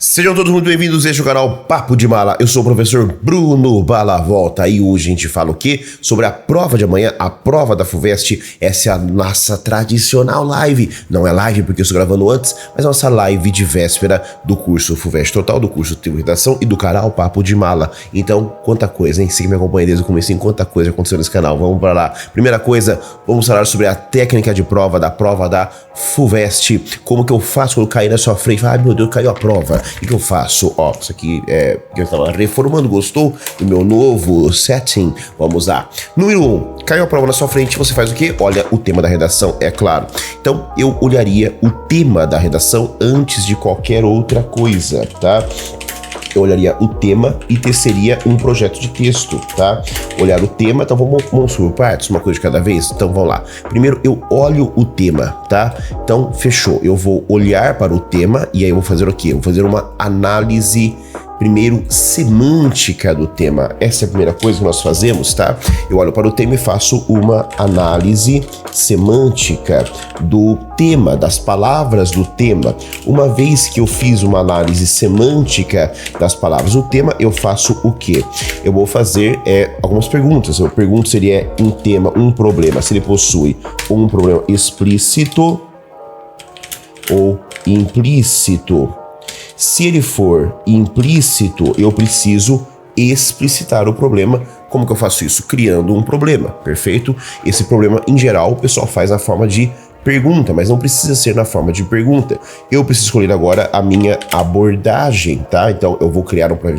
Sejam todos muito bem-vindos, este é o canal Papo de Mala. Eu sou o professor Bruno Balavolta e hoje a gente fala o quê? Sobre a prova de amanhã, a prova da FUVEST. Essa é a nossa tradicional live. Não é live porque eu estou gravando antes, mas é a nossa live de véspera do curso FUVEST Total, do curso de Redação e do canal Papo de Mala. Então, quanta coisa, hein? Você que me acompanha desde o começo, quanta coisa aconteceu nesse canal. Vamos para lá. Primeira coisa, vamos falar sobre a técnica de prova da FUVEST. Como que eu faço quando cair na sua frente? Ai, meu Deus, caiu a prova. O que eu faço? Ó, isso aqui é que eu estava reformando. Gostou do meu novo setting? Vamos lá. Número 1, caiu a prova na sua frente, você faz o quê? Olha o tema da redação, é claro. Então, eu olharia o tema da redação antes de qualquer outra coisa, tá? Eu olharia o tema e teceria um projeto de texto, tá? Olhar o tema, então vamos por partes, uma coisa de cada vez? Então vamos lá. Primeiro eu olho o tema, tá? Então fechou, eu vou olhar para o tema e aí eu vou fazer o quê? Eu vou fazer uma análise primeiro semântica do tema. Essa é a primeira coisa que nós fazemos, tá? Eu olho para o tema e faço uma análise semântica do tema, das palavras do tema. Uma vez que eu fiz uma análise semântica das palavras do tema, eu faço o quê? Eu vou fazer algumas perguntas. Eu pergunto se ele é um tema, um problema, se ele possui um problema explícito ou implícito. Se ele for implícito, eu preciso explicitar o problema. Como que eu faço isso? Criando um problema, perfeito? Esse problema, em geral, o pessoal faz na forma de pergunta, mas não precisa ser na forma de pergunta. Eu preciso escolher agora a minha abordagem, tá? Então, eu vou criar um projeto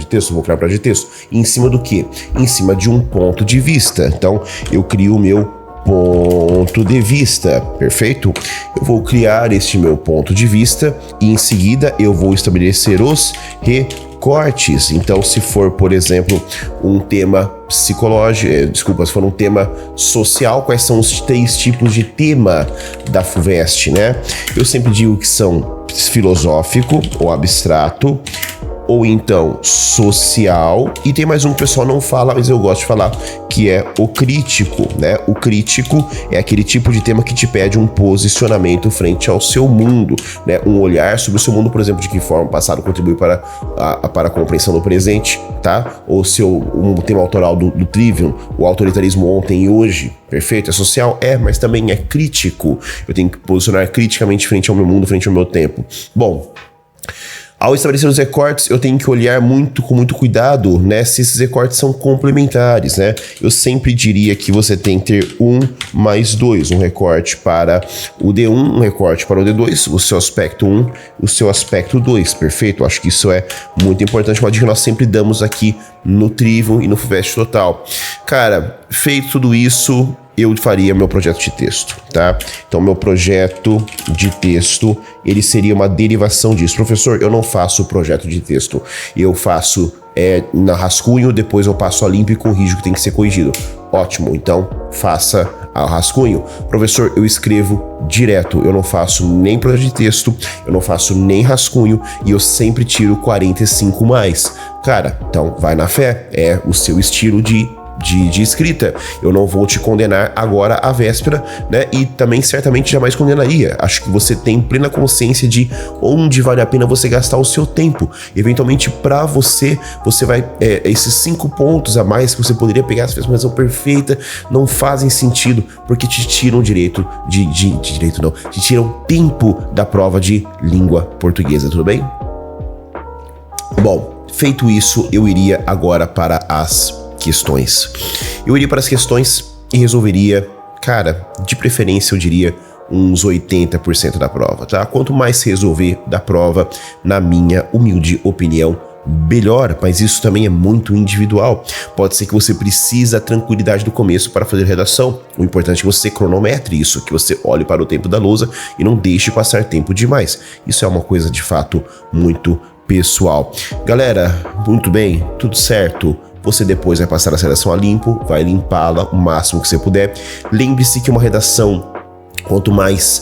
de texto, em cima do quê? Em cima de um ponto de vista. Então, eu crio o meu ponto de vista, perfeito? Eu vou criar este meu ponto de vista e em seguida eu vou estabelecer os recortes. Então, se for, por exemplo, um tema psicológico, se for um tema social, quais são os 3 tipos de tema da FUVEST, né? Eu sempre digo que são filosófico ou abstrato, ou então social, e tem mais um que o pessoal não fala, mas eu gosto de falar, que é o crítico, né? O crítico é aquele tipo de tema que te pede um posicionamento frente ao seu mundo, né? Um olhar sobre o seu mundo, por exemplo, de que forma o passado contribui para a compreensão do presente, tá? Ou um tema autoral do Trivium, o autoritarismo ontem e hoje, perfeito? É social? É, mas também é crítico. Eu tenho que posicionar criticamente frente ao meu mundo, frente ao meu tempo. Bom, ao estabelecer os recortes, eu tenho que olhar com muito cuidado, né, se esses recortes são complementares, né? Eu sempre diria que você tem que ter 1 mais 2, um recorte para o D1, um recorte para o D2, o seu aspecto 1, o seu aspecto 2, perfeito? Acho que isso é muito importante, uma dica que nós sempre damos aqui no Trivium e no FUVEST Total. Cara, feito tudo isso, eu faria meu projeto de texto, tá? Então, meu projeto de texto, ele seria uma derivação disso. Professor, eu não faço projeto de texto. Eu faço na rascunho, depois eu passo a limpo e corrijo o que tem que ser corrigido. Ótimo, então faça ao rascunho. Professor, eu escrevo direto. Eu não faço nem projeto de texto, eu não faço nem rascunho e eu sempre tiro 45 mais. Cara, então vai na fé. É o seu estilo de escrita. Eu não vou te condenar agora à véspera, né? E também certamente jamais condenaria. Acho que você tem plena consciência de onde vale a pena você gastar o seu tempo. Eventualmente, para você vai esses 5 pontos a mais que você poderia pegar se fizesse uma redação perfeita não fazem sentido, porque te tiram direito te tiram tempo da prova de língua portuguesa, tudo bem? Bom, feito isso, eu iria agora para as questões. Eu iria para as questões e resolveria, cara, de preferência eu diria uns 80% da prova, tá? Quanto mais resolver da prova, na minha humilde opinião, melhor, mas isso também é muito individual. Pode ser que você precise da tranquilidade do começo para fazer redação. O importante é que você cronometre isso, que você olhe para o tempo da lousa e não deixe passar tempo demais. Isso é uma coisa de fato muito pessoal. Galera, muito bem, tudo certo. Você depois vai passar a redação a limpo, vai limpá-la o máximo que você puder. Lembre-se que uma redação, quanto mais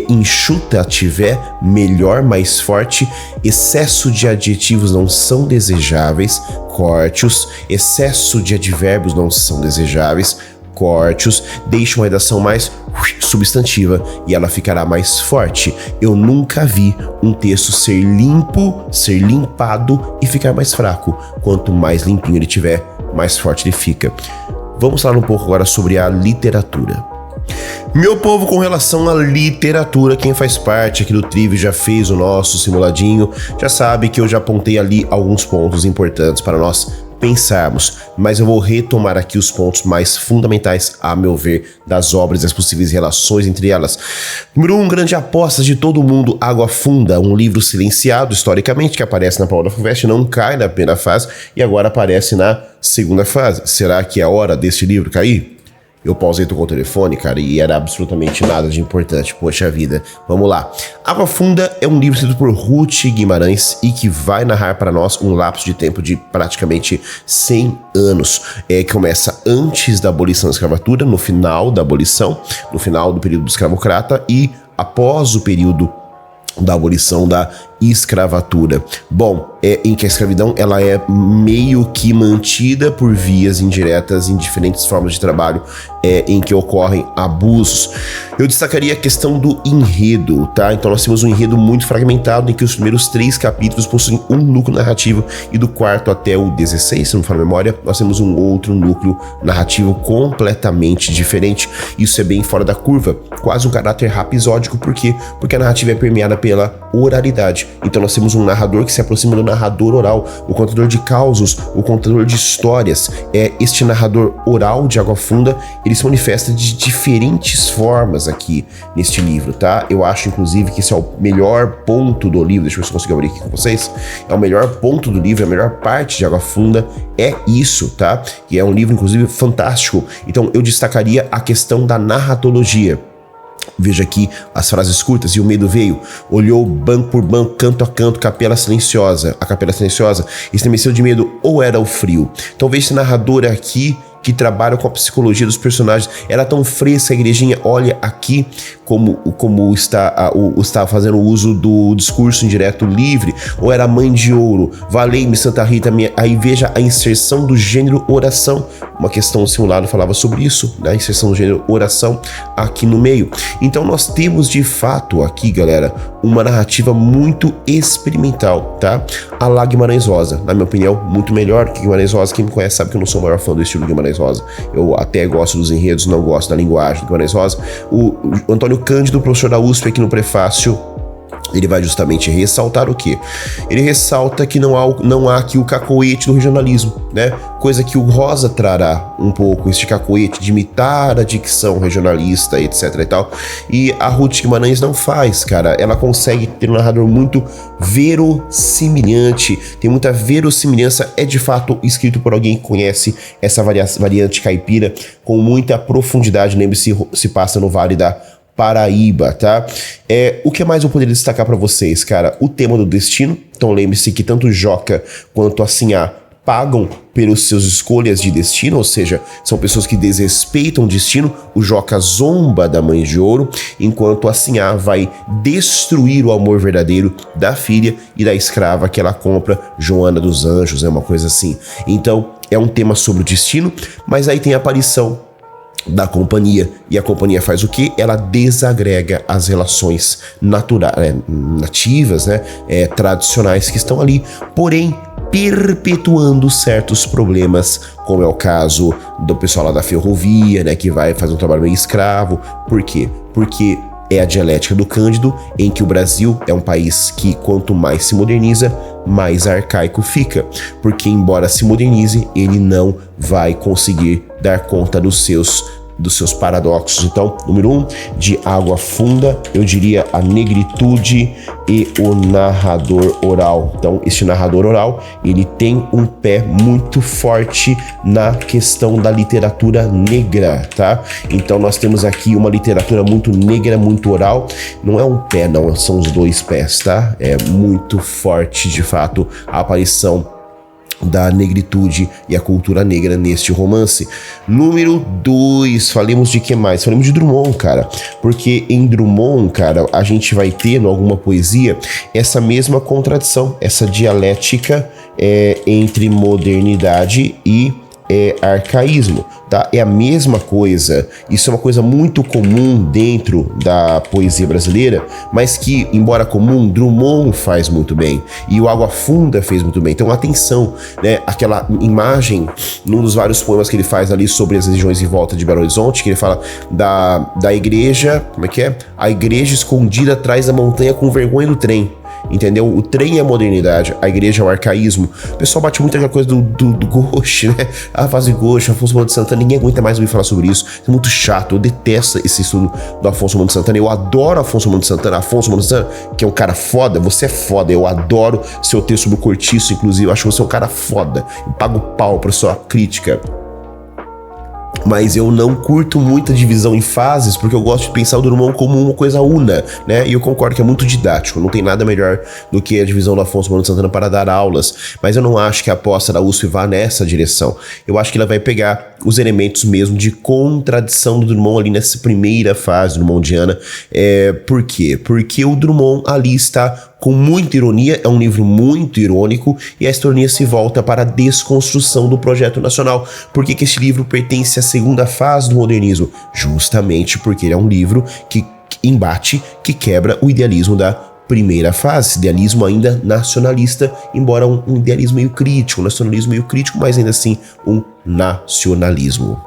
enxuta tiver, melhor, mais forte. Excesso de adjetivos não são desejáveis, corte-os. Excesso de advérbios não são desejáveis, recorte-os, deixe uma redação mais substantiva e ela ficará mais forte. Eu nunca vi um texto ser limpo, ser limpado e ficar mais fraco. Quanto mais limpinho ele tiver, mais forte ele fica. Vamos falar um pouco agora sobre a literatura. Meu povo, com relação à literatura, quem faz parte aqui do Trivio já fez o nosso simuladinho, já sabe que eu já apontei ali alguns pontos importantes para nós pensarmos, mas eu vou retomar aqui os pontos mais fundamentais, a meu ver, das obras e as possíveis relações entre elas. Número 1, grande aposta de todo mundo, Água Funda, um livro silenciado historicamente que aparece na prova da FUVEST, não cai na primeira fase e agora aparece na segunda fase. Será que é a hora deste livro cair? Eu pausei, tocou o telefone, cara, e era absolutamente nada de importante. Poxa vida. Vamos lá. Água Funda é um livro escrito por Ruth Guimarães e que vai narrar para nós um lapso de tempo de praticamente 100 anos. Que começa antes da abolição da escravatura, no final da abolição, no final do período escravocrata e após o período da abolição da escravatura. Bom, em que a escravidão ela é meio que mantida por vias indiretas em diferentes formas de trabalho em que ocorrem abusos. Eu destacaria a questão do enredo, tá? Então nós temos um enredo muito fragmentado em que os primeiros 3 capítulos possuem um núcleo narrativo e do 4º até o 16, se não me falha a memória, nós temos um outro núcleo narrativo completamente diferente. Isso é bem fora da curva, quase um caráter rapisódico. Por quê? Porque a narrativa é permeada pela oralidade. Então nós temos um narrador que se aproxima do narrador oral, o contador de causos, o contador de histórias. Este narrador oral de Água Funda, ele se manifesta de diferentes formas aqui neste livro, tá? Eu acho, inclusive, que esse é o melhor ponto do livro. Deixa eu ver se eu consigo abrir aqui com vocês. É o melhor ponto do livro, a melhor parte de Água Funda é isso, tá? E é um livro, inclusive, fantástico. Então eu destacaria a questão da narratologia. Veja aqui as frases curtas. E o medo veio, olhou banco por banco, canto a canto, capela silenciosa. A capela silenciosa estremeceu de medo, ou era o frio? Então veja esse narrador aqui que trabalha com a psicologia dos personagens. Era tão fresca a igrejinha. Olha aqui como está fazendo uso do discurso indireto livre. Ou era a mãe de ouro, valei-me Santa Rita minha. Aí veja a inserção do gênero oração. Uma questão simulada falava sobre isso, né? A inserção do gênero oração aqui no meio. Então nós temos de fato aqui, galera, uma narrativa muito experimental, tá? A lá Guimarães Rosa, na minha opinião, muito melhor que Guimarães Rosa. Quem me conhece sabe que eu não sou o maior fã do estilo Guimarães Rosa. Eu até gosto dos enredos, não gosto da linguagem do Guimarães Rosa. O Antônio Cândido, professor da USP, aqui no prefácio, ele vai justamente ressaltar o quê? Ele ressalta que não há aqui o cacoete do regionalismo, né? Coisa que o Rosa trará um pouco, este cacoete de imitar a dicção regionalista, etc e tal. E a Ruth Guimarães não faz, cara. Ela consegue ter um narrador muito verossimilhante, tem muita verossimilhança, é de fato escrito por alguém que conhece essa variante caipira com muita profundidade. Lembre-se, se passa no Vale da Paraíba, tá? O que mais eu poderia destacar para vocês, cara? O tema do destino. Então lembre-se que tanto Joca quanto a Sinhá pagam pelas suas escolhas de destino, ou seja, são pessoas que desrespeitam o destino. O Joca zomba da mãe de ouro, enquanto a Sinhá vai destruir o amor verdadeiro da filha e da escrava que ela compra, Joana dos Anjos, é uma coisa assim. Então, é um tema sobre o destino, mas aí tem a aparição da companhia, e a companhia faz o que? Ela desagrega as relações nativas, né, tradicionais que estão ali, porém perpetuando certos problemas, como é o caso do pessoal lá da ferrovia, né, que vai fazer um trabalho meio escravo. Por quê? Porque é a dialética do Cândido, em que o Brasil é um país que quanto mais se moderniza, mais arcaico fica, porque embora se modernize, ele não vai conseguir dar conta dos seus paradoxos. Então, número 1, de Água Funda, eu diria a negritude e o narrador oral. Então, este narrador oral, ele tem um pé muito forte na questão da literatura negra, tá? Então, nós temos aqui uma literatura muito negra, muito oral. Não é um pé, não, são os 2 pés, tá? É muito forte, de fato, a aparição da negritude e a cultura negra neste romance. Número 2, falemos de que mais? Falemos de Drummond, cara, porque em Drummond, cara, a gente vai ter, em alguma poesia, essa mesma contradição, essa dialética entre modernidade e é arcaísmo, tá? É a mesma coisa. Isso é uma coisa muito comum dentro da poesia brasileira, mas que, embora comum, Drummond faz muito bem e o Água Funda fez muito bem. Então, atenção, né? Aquela imagem, num dos vários poemas que ele faz ali sobre as regiões em volta de Belo Horizonte, que ele fala da igreja, como é que é? A igreja escondida atrás da montanha com vergonha do trem. Entendeu? O trem é a modernidade, a igreja é o arcaísmo. O pessoal bate muito aquela coisa do Ghost, né? A fase Ghost, Afonso Solano de Santana, ninguém aguenta mais ouvir falar sobre isso. É muito chato, eu detesto esse estudo do Afonso Solano de Santana. Eu adoro Afonso Solano de Santana. Afonso Solano de Santana, que é um cara foda, você é foda. Eu adoro seu texto sobre o cortiço, inclusive. Eu acho que você é um cara foda. Eu pago pau pra sua crítica. Mas eu não curto muita divisão em fases, porque eu gosto de pensar o Drummond como uma coisa una, né? E eu concordo que é muito didático, não tem nada melhor do que a divisão do Afonso Solano de Santana para dar aulas, mas eu não acho que a aposta da USP vá nessa direção. Eu acho que ela vai pegar os elementos mesmo de contradição do Drummond ali nessa primeira fase drummondiana. Por quê? Porque o Drummond ali está com muita ironia, é um livro muito irônico, e a ironia se volta para a desconstrução do projeto nacional. Por que esse livro pertence à segunda fase do modernismo? Justamente porque ele é um livro que embate, que quebra o idealismo da primeira fase, idealismo ainda nacionalista, embora um idealismo meio crítico, um nacionalismo meio crítico, mas ainda assim um nacionalismo.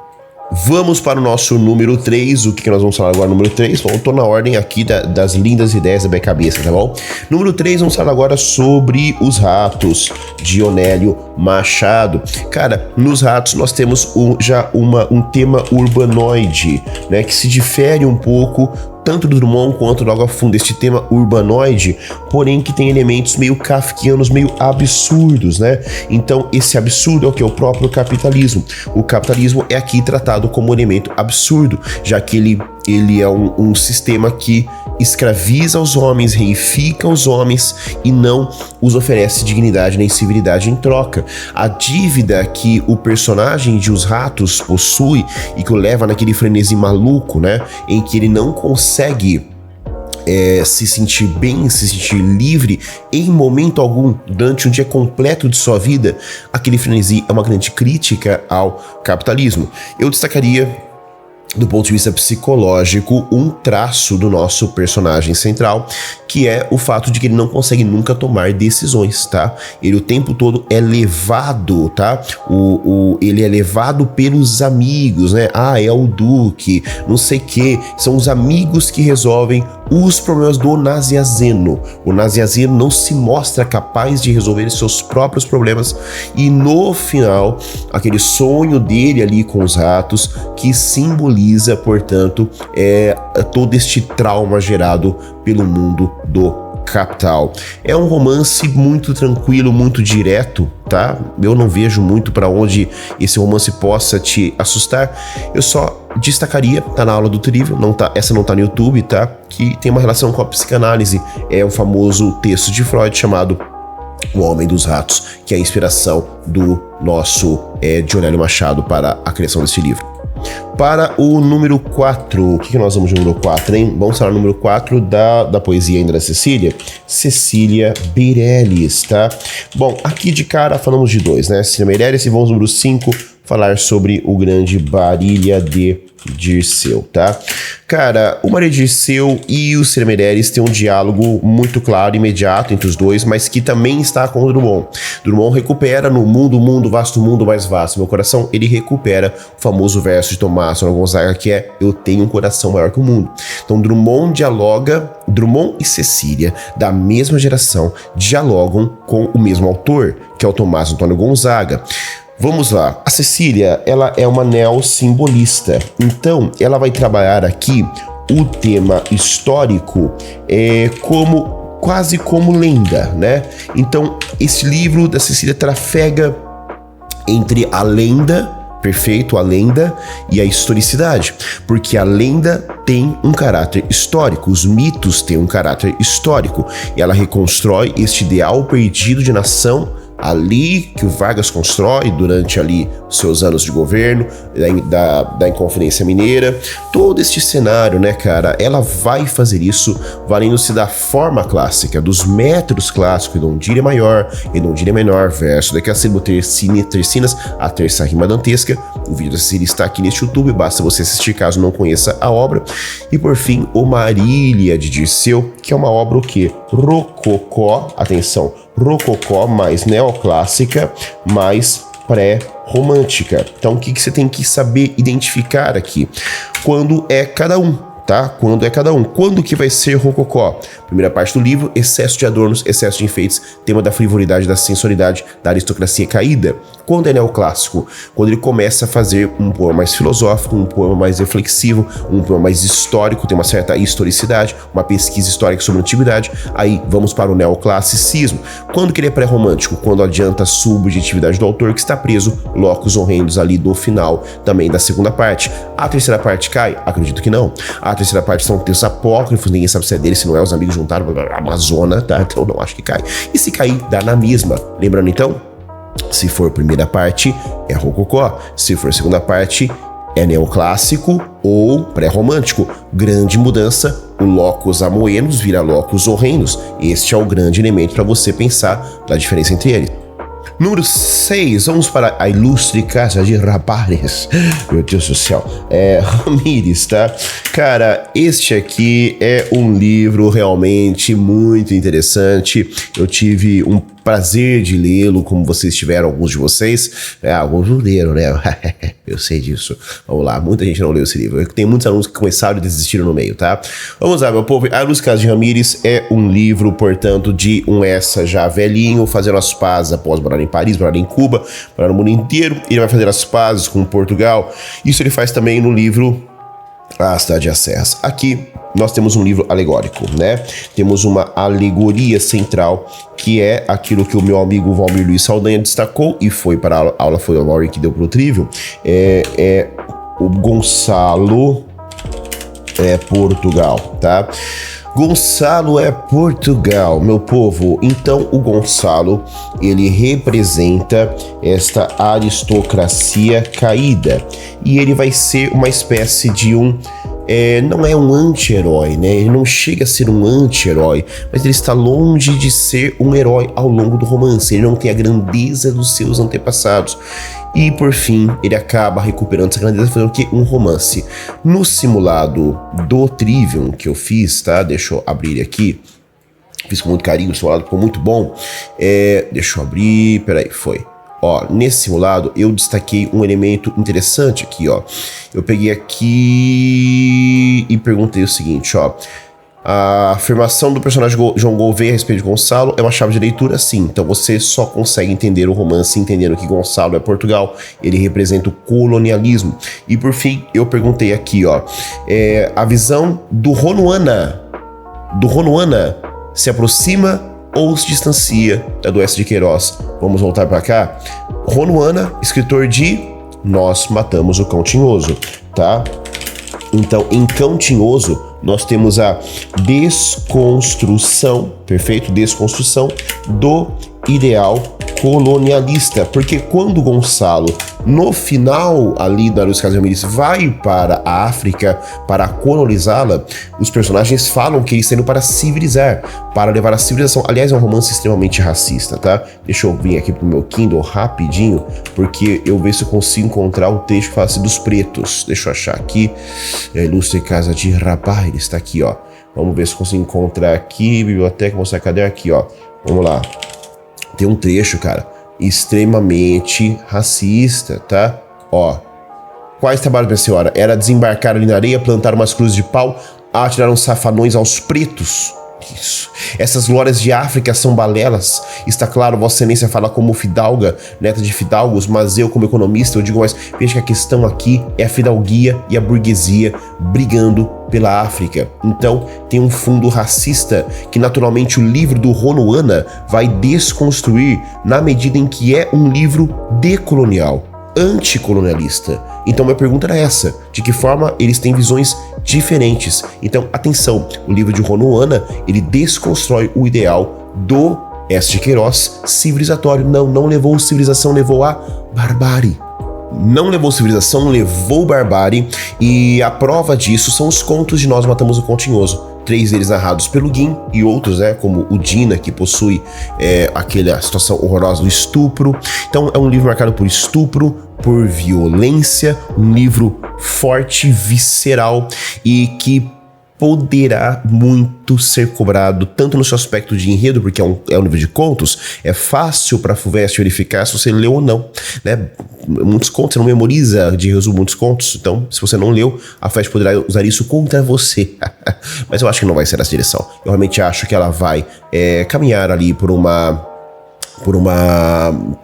Vamos para o nosso número 3. O que nós vamos falar agora no número 3? Bom, eu tô na ordem aqui das lindas ideias da minha cabeça, tá bom? Número 3, vamos falar agora sobre Os Ratos, de Onélio Machado. Cara, nos Ratos nós temos já um tema urbanoide, né? Que se difere um pouco tanto do Drummond quanto do Água Funda, este tema urbanoide, porém que tem elementos meio kafkianos, meio absurdos, né? Então, esse absurdo é o que? O próprio capitalismo. O capitalismo é aqui tratado como elemento absurdo, já que ele é um sistema que escraviza os homens, reifica os homens e não os oferece dignidade nem civilidade em troca. A dívida que o personagem de Os Ratos possui e que o leva naquele frenesi maluco, né, em que ele não consegue se sentir bem, se sentir livre em momento algum durante um dia completo de sua vida, aquele frenesi é uma grande crítica ao capitalismo. Eu destacaria, do ponto de vista psicológico, um traço do nosso personagem central, que é o fato de que ele não consegue nunca tomar decisões, tá? Ele o tempo todo é levado, tá? Ele é levado pelos amigos, né? É o Duque, não sei o que. São os amigos que resolvem os problemas do Nazianzeno. O Nazianzeno não se mostra capaz de resolver seus próprios problemas e no final, aquele sonho dele ali com os ratos que simboliza, portanto, todo este trauma gerado pelo mundo do capital. É um romance muito tranquilo, muito direto, tá? Eu não vejo muito para onde esse romance possa te assustar. Eu só destacaria, tá na aula do Trivial, essa não tá no YouTube, tá? Que tem uma relação com a psicanálise. É o famoso texto de Freud chamado O Homem dos Ratos, que é a inspiração do nosso de Onélio Machado para a criação desse livro. Para o número 4, o que nós vamos de número 4, hein? Vamos falar no número 4 da poesia ainda da Cecília Meirelles, tá? Bom, aqui de cara falamos de 2, né? Cecília Meirelles, e vamos no número 5 falar sobre o grande Marília de Dirceu, tá? Cara, o Marília de Dirceu e o Cecília Meirelles têm um diálogo muito claro e imediato entre os dois, mas que também está com o Drummond. Drummond recupera no mundo, vasto mundo mais vasto, meu coração, ele recupera o famoso verso de Tomás Gonzaga, que é: eu tenho um coração maior que o mundo. Então Drummond e Cecília, da mesma geração, dialogam com o mesmo autor, que é o Tomás Antônio Gonzaga. Vamos lá, a Cecília, ela é uma neossimbolista, então ela vai trabalhar aqui o tema histórico quase como lenda, né? Então esse livro da Cecília trafega entre a lenda, perfeito, a lenda e a historicidade, porque a lenda tem um caráter histórico, os mitos têm um caráter histórico, e ela reconstrói este ideal perdido de nação ali que o Vargas constrói durante ali os seus anos de governo, da Inconfidência Mineira, todo este cenário, né, cara, ela vai fazer isso valendo-se da forma clássica, dos métodos clássicos, edondilha maior, edondilha menor, verso, decassílabo, tercinas, a terça rima dantesca. O vídeo da Cecília está aqui neste YouTube, basta você assistir caso não conheça a obra. E por fim, o Marília de Dirceu, que é uma obra o quê? Rococó, atenção, rococó mais neoclássica, mais pré-romântica. Então o que você tem que saber identificar aqui? Quando é cada um, tá? Quando é cada um. Quando que vai ser rococó? Primeira parte do livro, excesso de adornos, excesso de enfeites, tema da frivolidade, da sensualidade, da aristocracia caída. Quando é neoclássico? Quando ele começa a fazer um poema mais filosófico, um poema mais reflexivo, um poema mais histórico, tem uma certa historicidade, uma pesquisa histórica sobre a antiguidade, aí vamos para o neoclassicismo. Quando que ele é pré-romântico? Quando adianta a subjetividade do autor, que está preso, locus horrendos ali do final, também da segunda parte. A terceira parte cai? Acredito que não. A terceira parte são textos apócrifos, ninguém sabe se é dele, se não é, os amigos juntaram, Amazona, tá? Então não acho que cai. E se cair, dá na mesma. Lembrando então, se for primeira parte, é rococó. Se for segunda parte, é neoclássico ou pré-romântico. Grande mudança, o locus amoenos vira locus horrendos. Este é o grande elemento para você pensar da diferença entre eles. Número 6, vamos para a ilustre casa de Rapazes. Meu Deus do céu. Ramírez, tá? Cara, este aqui é um livro realmente muito interessante. Eu tive um prazer de lê-lo, como vocês tiveram, alguns de vocês. Alguns não leram, né? Eu sei disso. Vamos lá, muita gente não leu esse livro. Tem muitos alunos que começaram e desistiram no meio, tá? Vamos lá, meu povo. A Ilustre Casa de Ramírez é um livro, portanto, de um essa já velhinho, fazendo as pazes após morar em Paris, morar em Cuba, morar no mundo inteiro. Ele vai fazer as pazes com Portugal. Isso ele faz também no livro A Cidade e as Serras. Aqui nós temos um livro alegórico, né? Temos uma alegoria central, que é aquilo que o meu amigo Valmir Luiz Saldanha destacou, e foi para a aula, foi o Mauri que deu pro Trivium, o Gonçalo é Portugal, tá? Gonçalo é Portugal, meu povo. Então o Gonçalo, ele representa esta aristocracia caída, e ele vai ser uma espécie de não é um anti-herói, né? Ele não chega a ser um anti-herói, mas ele está longe de ser um herói ao longo do romance. Ele não tem a grandeza dos seus antepassados. E por fim, ele acaba recuperando essa grandeza fazendo o quê? Um romance. No simulado do Trivium que eu fiz, tá? Deixa eu abrir aqui. Fiz com muito carinho, o simulado ficou muito bom. Deixa eu abrir, peraí, foi. Ó, nesse simulado eu destaquei um elemento interessante aqui, ó. Eu peguei aqui e perguntei o seguinte, ó. A afirmação do personagem João Gouveia a respeito de Gonçalo é uma chave de leitura, sim. Então você só consegue entender o romance entendendo que Gonçalo é Portugal. Ele representa o colonialismo. E por fim, eu perguntei aqui, ó. A visão do Ronuana se aproxima ou se distancia da do S. de Queiroz? Vamos voltar para cá. Ronuana, escritor de Nós Matamos o Cão Tinhoso, tá? Então, em Cão Tinhoso, nós temos a desconstrução, perfeito? Desconstrução do ideal colonialista, porque quando Gonçalo, no final ali da Ilustre Casa de Ramírez, vai para a África para colonizá-la, os personagens falam que eles estão indo para civilizar, para levar a civilização. Aliás, é um romance extremamente racista, tá? Deixa eu vir aqui pro meu Kindle rapidinho, porque eu vejo se eu consigo encontrar o texto que fala assim dos pretos. Deixa eu achar aqui. Ilustre Casa de Rapazes, tá aqui, ó. Vamos ver se eu consigo encontrar aqui, biblioteca, mostrar cadê aqui, ó. Vamos lá. Tem um trecho, cara, extremamente racista, tá? Ó. Quais trabalhos, minha senhora? Era desembarcar ali na areia, plantar umas cruzes de pau, atirar uns safanões aos pretos. Isso. Essas glórias de África são balelas. Está claro, Vossa Excelência fala como fidalga, neta de fidalgos, mas eu, como economista, eu digo mais, veja que a questão aqui é a fidalguia e a burguesia brigando pela África. Então, tem um fundo racista que, naturalmente, o livro do Ronuana vai desconstruir na medida em que é um livro decolonial, anticolonialista. Então minha pergunta era essa, de que forma eles têm visões diferentes. Então atenção, o livro de Ronuana, ele desconstrói o ideal do Essa de Queiroz, civilizatório. Não levou civilização, levou a barbárie. Não levou civilização, levou barbárie. E a prova disso são os contos de Nós Matamos o Continhoso. 3 deles narrados pelo Guim e outros, né, como o Dina, que possui aquela situação horrorosa do estupro. Então é um livro marcado por estupro, por violência, um livro forte, visceral e que poderá muito ser cobrado, tanto no seu aspecto de enredo, porque é um livro de contos, é fácil para a FUVEST verificar se você leu ou não, né? Muitos contos, você não memoriza de resumo muitos contos, então se você não leu, a FUVEST poderá usar isso contra você. Mas eu acho que não vai ser essa direção. Eu realmente acho que ela vai caminhar ali por uma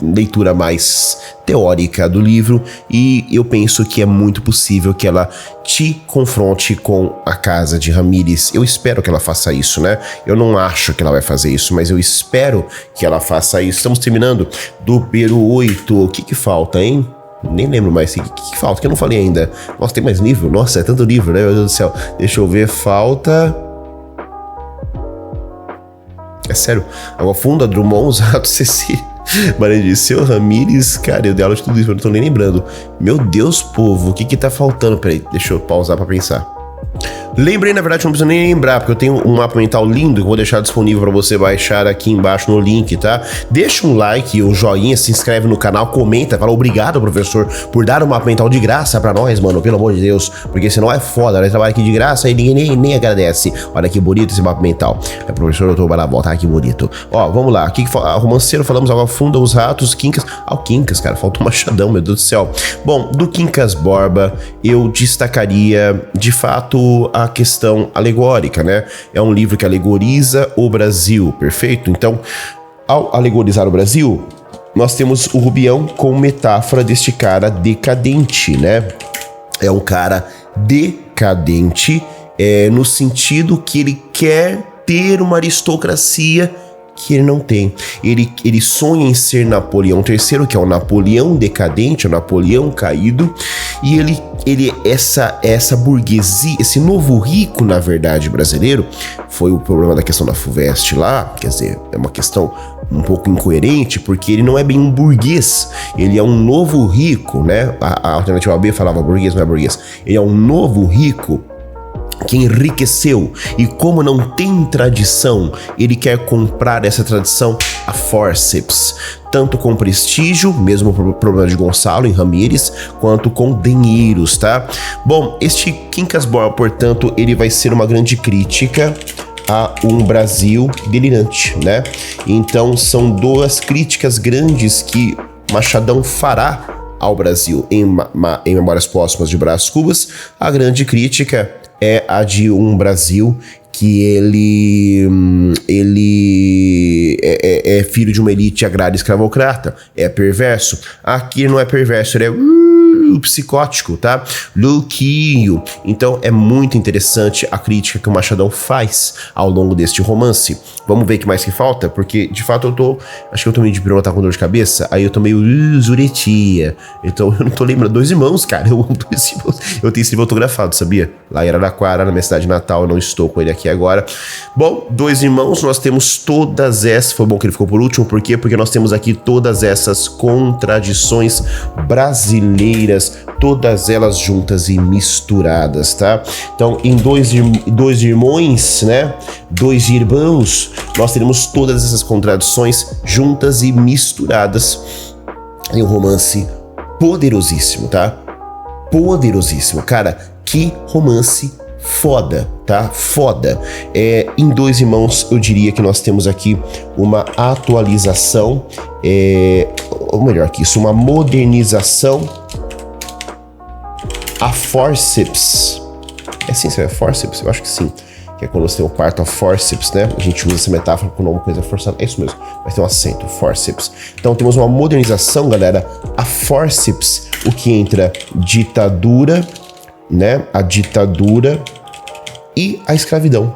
leitura mais teórica do livro, e eu penso que é muito possível que ela te confronte com a casa de Ramírez. Eu espero que ela faça isso, né? Eu não acho que ela vai fazer isso, mas eu espero que ela faça isso. Estamos terminando do Peru 8. O que falta, hein? Nem lembro mais. O que falta? Que eu não falei ainda. Nossa, tem mais livro? Nossa, é tanto livro, né? Meu Deus do céu. Deixa eu ver. Falta... É sério, Água Funda, Drummond, Zato, Cecília, Maria de Seu, Ramírez, cara, eu dei aula de tudo isso, mas não tô nem lembrando. Meu Deus, povo, o que tá faltando? Peraí, deixa eu pausar pra pensar. Lembrei, na verdade, não preciso nem lembrar, porque eu tenho um mapa mental lindo que eu vou deixar disponível para você baixar aqui embaixo no link, tá? Deixa um like, um joinha, se inscreve no canal, comenta, fala obrigado, professor, por dar um mapa mental de graça pra nós, mano, pelo amor de Deus, porque senão é foda, nós trabalhamos aqui de graça e ninguém nem agradece. Olha que bonito esse mapa mental. É, professor, eu tô na volta, que bonito. Ó, vamos lá, aqui romanceiro, falamos Água Funda, Os Ratos, Quincas, o Quincas, cara, faltou um machadão, meu Deus do céu. Bom, do Quincas Borba, eu destacaria, de fato, a questão alegórica, né? É um livro que alegoriza o Brasil, perfeito? Então, ao alegorizar o Brasil, nós temos o Rubião como metáfora deste cara decadente, né? É um cara decadente, no sentido que ele quer ter uma aristocracia que ele não tem. Ele sonha em ser Napoleão III, que é o Napoleão decadente, o Napoleão caído, e essa burguesia, esse novo rico, na verdade, brasileiro, foi o problema da questão da FUVEST lá, quer dizer, é uma questão um pouco incoerente, porque ele não é bem um burguês, ele é um novo rico, né? A alternativa B falava burguês, não é burguês. Ele é um novo rico que enriqueceu, e como não tem tradição, ele quer comprar essa tradição a forceps, tanto com prestígio, mesmo o problema de Gonçalo em Ramírez, quanto com dinheiros, tá? Bom, este Quincas Borba, portanto, ele vai ser uma grande crítica a um Brasil delirante, né? Então são duas críticas grandes que Machadão fará ao Brasil em Memórias Póstumas de Brás Cubas. A grande crítica é a de um Brasil que ele é filho de uma elite agrária escravocrata, é perverso. Aqui ele não é perverso, ele é psicótico, tá? Louquinho. Então é muito interessante a crítica que o Machadão faz ao longo deste romance. Vamos ver o que mais que falta, porque de fato acho que eu tô meio de pirona, tá com dor de cabeça, aí eu tô meio zuretia, então eu não tô lembrando. 2 irmãos, cara, eu tenho esse livro autografado, sabia? Lá em Araraquara, na minha cidade natal, eu não estou com ele aqui agora. Bom, 2 irmãos, nós temos todas essas, foi bom que ele ficou por último, por quê? Porque nós temos aqui todas essas contradições brasileiras, todas elas juntas e misturadas, tá? Então, em dois irmãos, né? 2 irmãos, nós teremos todas essas contradições juntas e misturadas em um romance poderosíssimo, tá? Poderosíssimo, cara, que romance foda, tá? Foda. Em 2 irmãos, eu diria que nós temos aqui uma atualização, ou melhor que isso, uma modernização a forceps. É sim, é forceps? Eu acho que sim. Que é quando você tem o parto a forceps, né? A gente usa essa metáfora com uma coisa forçada. É isso mesmo, mas tem um acento, forceps. Então temos uma modernização, galera. A forceps, o que entra ditadura, né? A ditadura e a escravidão.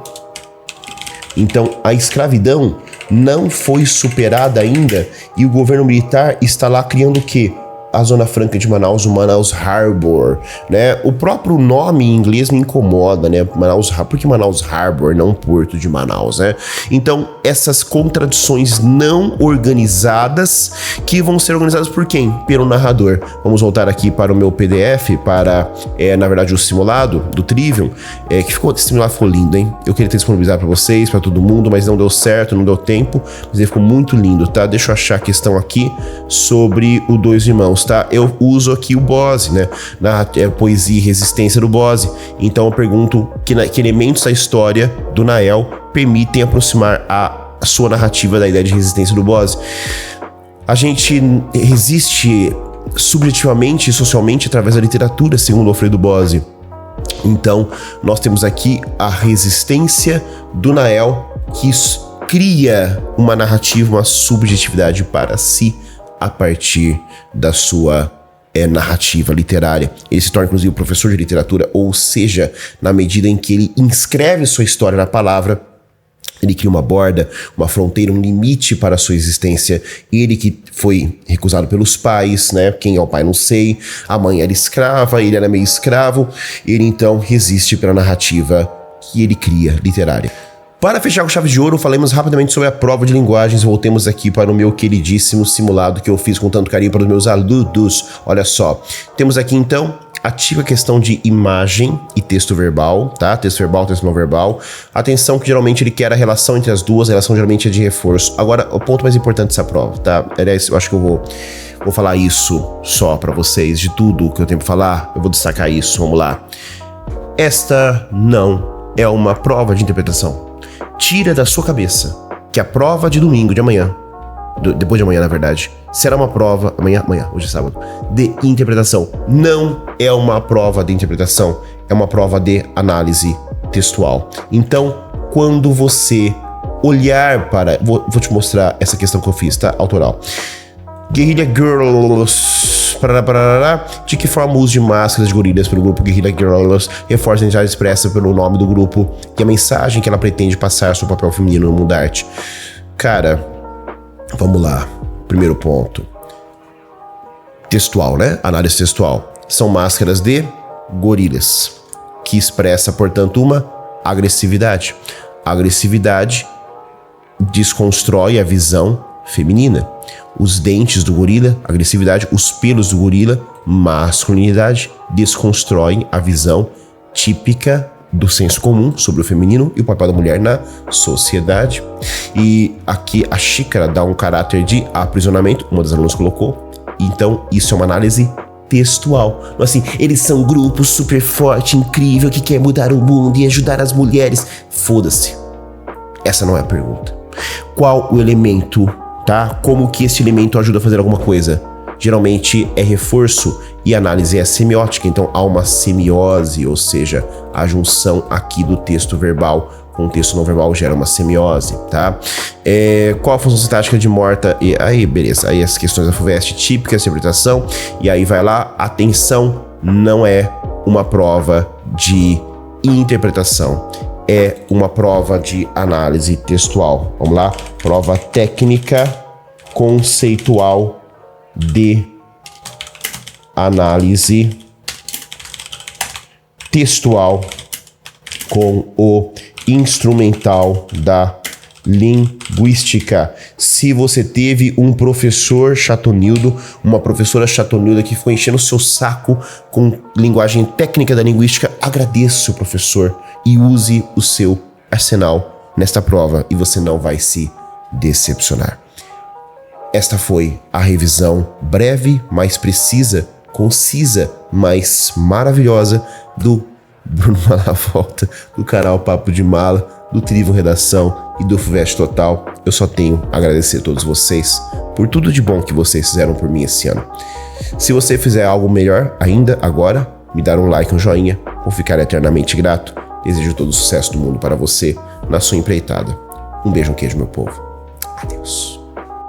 Então a escravidão não foi superada ainda e o governo militar está lá criando o quê? a Zona Franca de Manaus, o Manaus Harbor, né? O próprio nome em inglês me incomoda, né? Por que Manaus Harbor, não Porto de Manaus, né? Então, essas contradições não organizadas que vão ser organizadas por quem? Pelo narrador. Vamos voltar aqui para o meu PDF, para, na verdade, o simulado do Trivium, esse simulado ficou lindo, hein? Eu queria ter disponibilizado para vocês, para todo mundo, mas não deu certo, não deu tempo, mas ele ficou muito lindo, tá? Deixa eu achar a questão aqui sobre o Dois Irmãos, tá? Eu uso aqui o Bose, né? Na poesia e resistência do Bose. Então eu pergunto que elementos da história do Nael permitem aproximar a sua narrativa da ideia de resistência do Bose. A gente resiste subjetivamente e socialmente através da literatura, segundo Alfredo Bose. Então, nós temos aqui a resistência do Nael, que cria uma narrativa, uma subjetividade para si a partir da sua narrativa literária. Ele se torna, inclusive, professor de literatura, ou seja, na medida em que ele inscreve sua história na palavra, ele cria uma borda, uma fronteira, um limite para a sua existência. Ele que foi recusado pelos pais, né? Quem é o pai não sei. A mãe era escrava, ele era meio escravo. Ele então resiste pela narrativa que ele cria, literária. Para fechar com chave de ouro, falemos rapidamente sobre a prova de linguagens. Voltemos aqui para o meu queridíssimo simulado que eu fiz com tanto carinho para os meus alunos. Olha só, temos aqui então a típica questão de imagem e texto verbal, tá? Texto verbal, texto não verbal. Atenção que geralmente ele quer a relação entre as duas, a relação geralmente é de reforço. Agora, o ponto mais importante dessa prova, tá? Aliás, eu acho que eu vou falar isso só para vocês, de tudo que eu tenho para falar, eu vou destacar isso, vamos lá. Esta não é uma prova de interpretação. Tira da sua cabeça que a prova de domingo, de amanhã, depois de amanhã, na verdade, será uma prova, amanhã, hoje é sábado, de interpretação. Não é uma prova de interpretação, é uma prova de análise textual. Então, quando você olhar para... Vou te mostrar essa questão que eu fiz, tá? Autoral. Guerrilla Girls... De que forma o uso de máscaras de gorilas pelo grupo Guerrilla Girls reforça a identidade expressa pelo nome do grupo e a mensagem que ela pretende passar sobre o papel feminino no mundo da arte? Cara, vamos lá. Primeiro ponto. Textual, né? Análise textual. São máscaras de gorilas, que expressa, portanto, uma agressividade. A agressividade desconstrói a visão feminina. Os dentes do gorila, agressividade, os pelos do gorila, masculinidade, desconstroem a visão típica do senso comum sobre o feminino e o papel da mulher na sociedade. E aqui a xícara dá um caráter de aprisionamento, uma das alunas colocou. Então isso é uma análise textual. Assim, eles são um grupo super forte, incrível, que quer mudar o mundo e ajudar as mulheres. Foda-se. Essa não é a pergunta. Qual o elemento, tá? Como que esse elemento ajuda a fazer alguma coisa? Geralmente é reforço e análise é semiótica, então há uma semiose, ou seja, a junção aqui do texto verbal com o texto não verbal gera uma semiose, tá? Qual a função sintática de morta? E aí, beleza, aí as questões da FUVEST típicas, interpretação, e aí vai lá, atenção, não é uma prova de interpretação, é uma prova de análise textual. Vamos lá, prova técnica conceitual de análise textual com o instrumental da linguística. Se você teve um professor chatonildo, uma professora chatonilda que ficou enchendo o seu saco com linguagem técnica da linguística, agradeça o professor e use o seu arsenal nesta prova e você não vai se decepcionar. Esta foi a revisão breve, mais precisa, concisa, mas maravilhosa do Bruno Malavolta, do canal Papo de Mala, do Trivium Redação e do FUVEST Total. Eu só tenho a agradecer a todos vocês por tudo de bom que vocês fizeram por mim esse ano. Se você fizer algo melhor ainda agora, me dar um like, um joinha, vou ficar eternamente grato. Desejo todo o sucesso do mundo para você na sua empreitada. Um beijo, um queijo, meu povo. Adeus.